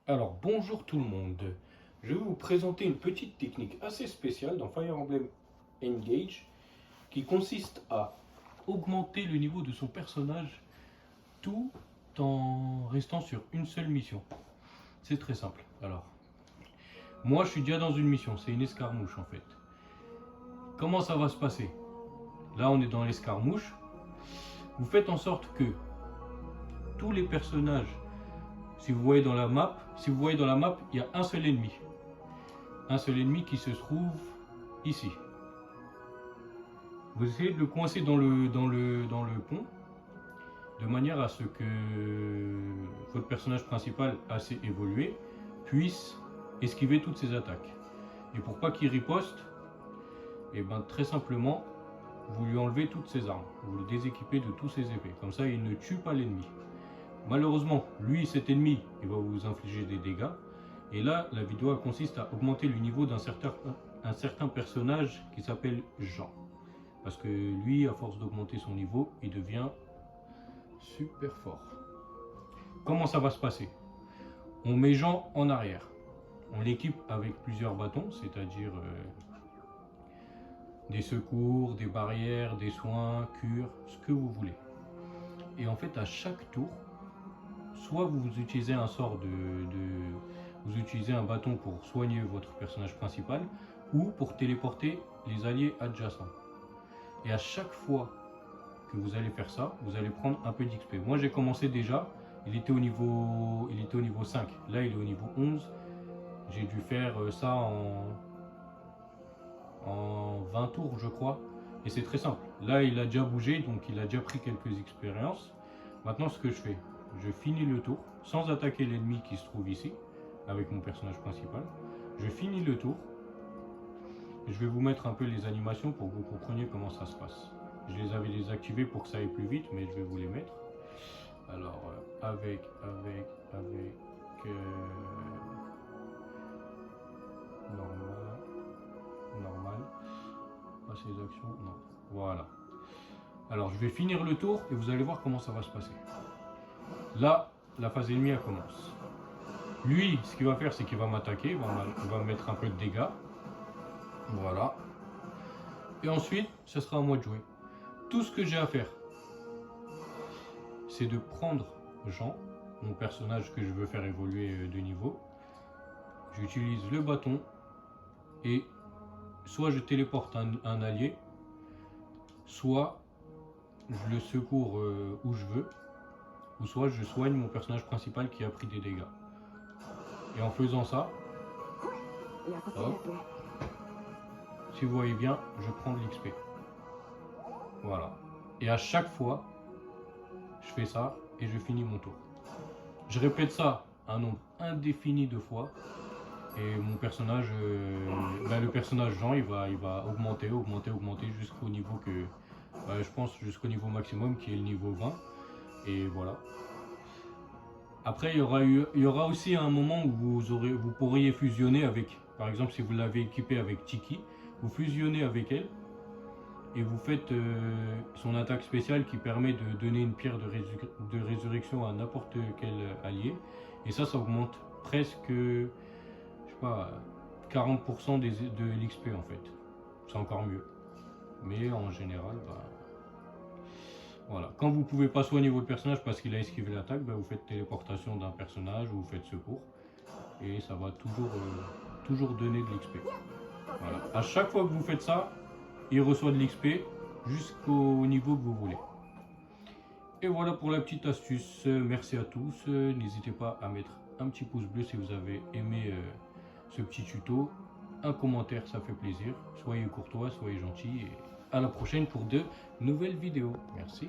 Alors bonjour tout le monde, je vais vous présenter une petite technique assez spéciale dans Fire Emblem Engage qui consiste à augmenter le niveau de son personnage tout en restant sur une seule mission. C'est très simple. Alors, moi je suis déjà dans une mission, c'est une escarmouche en fait. Comment ça va se passer? Là on est dans l'escarmouche. Vous faites en sorte que tous les personnages, si vous voyez dans la map, il y a un seul ennemi. Un seul ennemi qui se trouve ici. Vous essayez de le coincer dans le pont, de manière à ce que votre personnage principal, assez évolué, puisse esquiver toutes ses attaques. Et pour pas qu'il riposte, et ben très simplement, vous lui enlevez toutes ses armes, vous le déséquipez de tous ses épées. Comme ça, il ne tue pas l'ennemi. Malheureusement, lui, cet ennemi, il va vous infliger des dégâts. Et là, la vidéo consiste à augmenter le niveau d'un certain personnage qui s'appelle Jean. Parce que lui, à force d'augmenter son niveau, il devient super fort. Comment ça va se passer? On met Jean en arrière. On l'équipe avec plusieurs bâtons, c'est-à-dire des secours, des barrières, des soins, cures, ce que vous voulez. Et en fait, à chaque tour, soit vous utilisez un sort vous utilisez un bâton pour soigner votre personnage principal, ou pour téléporter les alliés adjacents. Et à chaque fois que vous allez faire ça, vous allez prendre un peu d'XP. Moi j'ai commencé déjà, il était au niveau 5, là il est au niveau 11. J'ai dû faire ça en 20 tours je crois. Et c'est très simple. Là il a déjà bougé, donc il a déjà pris quelques expériences. Maintenant ce que je fais, je finis le tour sans attaquer l'ennemi qui se trouve ici, avec mon personnage principal. Je finis le tour. Je vais vous mettre un peu les animations pour que vous compreniez comment ça se passe. Je les avais désactivées pour que ça aille plus vite, mais je vais vous les mettre. Alors, normal, passer les actions, non, voilà. Alors, je vais finir le tour et vous allez voir comment ça va se passer. Là, la phase ennemie, elle commence. Lui, ce qu'il va faire, c'est qu'il va m'attaquer, il va me mettre un peu de dégâts. Voilà. Et ensuite, ce sera à moi de jouer. Tout ce que j'ai à faire, c'est de prendre Jean, mon personnage que je veux faire évoluer de niveau. J'utilise le bâton et soit je téléporte un allié, soit je le secours où je veux, ou soit je soigne mon personnage principal qui a pris des dégâts. Et en faisant ça, hop, si vous voyez bien, je prends de l'XP. Voilà. Et à chaque fois, je fais ça et je finis mon tour. Je répète ça un nombre indéfini de fois. Et mon personnage, le personnage Jean, il va augmenter jusqu'au niveau que, je pense jusqu'au niveau maximum qui est le niveau 20. Et voilà. Après, il y aura aussi un moment où vous pourriez fusionner avec, par exemple, si vous l'avez équipé avec Tiki, vous fusionnez avec elle et vous faites son attaque spéciale qui permet de donner une pierre de résurrection à n'importe quel allié. Et ça augmente presque, je sais pas, 40% de l'XP en fait. C'est encore mieux. Mais en général, voilà. Quand vous pouvez pas soigner votre personnage parce qu'il a esquivé l'attaque, vous faites téléportation d'un personnage ou vous faites secours. Et ça va toujours donner de l'XP. Voilà. À chaque fois que vous faites ça, il reçoit de l'XP jusqu'au niveau que vous voulez. Et voilà pour la petite astuce. Merci à tous. N'hésitez pas à mettre un petit pouce bleu si vous avez aimé ce petit tuto. Un commentaire, ça fait plaisir. Soyez courtois, soyez gentils. Et à la prochaine pour de nouvelles vidéos. Merci.